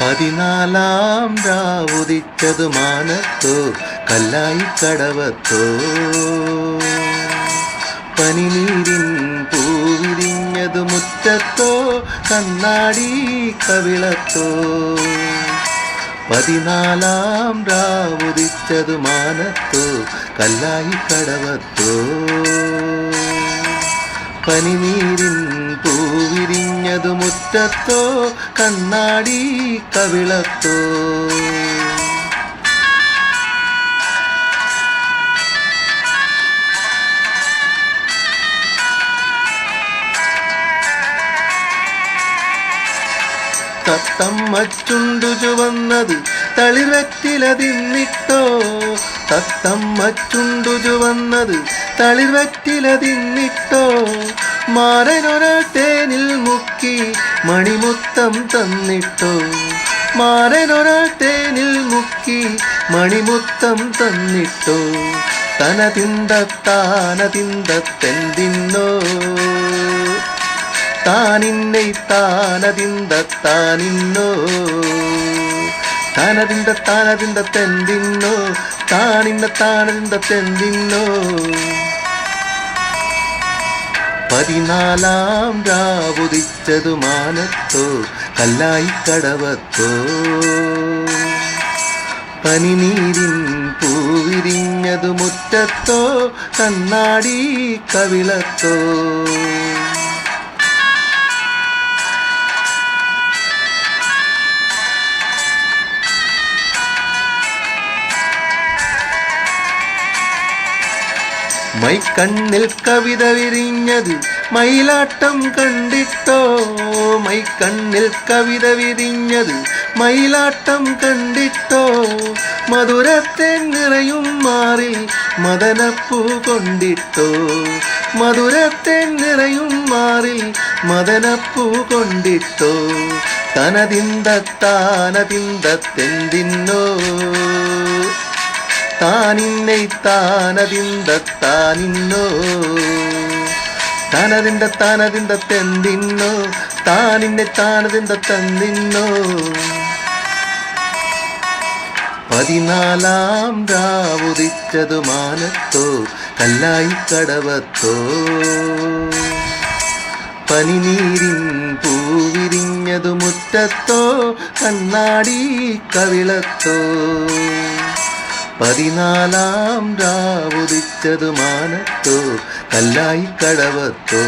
പതിനാലാം രാവുദിച്ചതു മാനത്തോ കല്ലായി കടവത്തോ പനിനീരിൻ പൂവിരിഞ്ഞതു മുറ്റത്തോ കണ്ണാടി കവിളത്തോ പതിനാലാം രാവുദിച്ചതു മാനത്തോ കല്ലായി കടവത്തോ പനിനീരിൻ പൂവിരിഞ്ഞതു മുറ്റത്തോ കണ്ണാടി കവിളത്തോ തത്തമ്മ ചുണ്ടു ചുവന്നത് തളിർവെറ്റില തിന്നിട്ടോ തത്തമ്മ ചുണ്ടു ചുവന്നത് തളിർവെറ്റില തിന്നിട്ടോ മാരനൊരാൾ തേനിൽ മുക്കി മണിമുത്തം തന്നിട്ടോ മാരനൊരാൾ തേനിൽ മുക്കി മണിമുത്തം തന്നിട്ടോ തനതിന്തത്താനതിന്തത്തെന്തിന്നോ താനിന്നെ താനതിന്തത്താനിന്നോ താനതിന്തത്താനതിന്തത്തെന്തിന്നോ താനിന്ന താനതിന്തത്തെന്തിന്നോ പതിനാലാം രാവുദിച്ചതു മാനത്തോ കല്ലായി കടവത്തോ പനിനീരിൻ പൂവിരിഞ്ഞതു മുറ്റത്തോ കണ്ണാടി കവിളത്തോ മൈക്കണ്ണിൽ കവിത വിരിഞ്ഞത് മയിലാട്ടം കണ്ടിട്ടോ മൈക്കണ്ണിൽ കവിത വിരിഞ്ഞത് മയിലാട്ടം കണ്ടിട്ടോ മധുരത്തെ നിറയും മാറിൽ മദനപ്പൂ കൊണ്ടിട്ടോ മധുരത്തെ നിറയും മാറിൽ മദനപ്പൂ കൊണ്ടിട്ടോ തനതിന്തത്താനതിന്തത്തെന്തിന്നോ താനിന്നെ താനതിന്തത്താനിന്നോ താനതിന്തത്താനതിന്തത്തെന്തിന്നോ താനിന്നെ താനതിന്തത്തെന്തിന്നോ പതിനാലാം രാവുദിച്ചതു മാനത്തോ കല്ലായി കടവത്തോ പനിനീരിൻ പൂവിരിഞ്ഞതു മുറ്റത്തോ കണ്ണാടി കവിളത്തോ പതിനാലാം രാവുദിച്ചതു മാനത്തോ കല്ലായി കടവത്തോ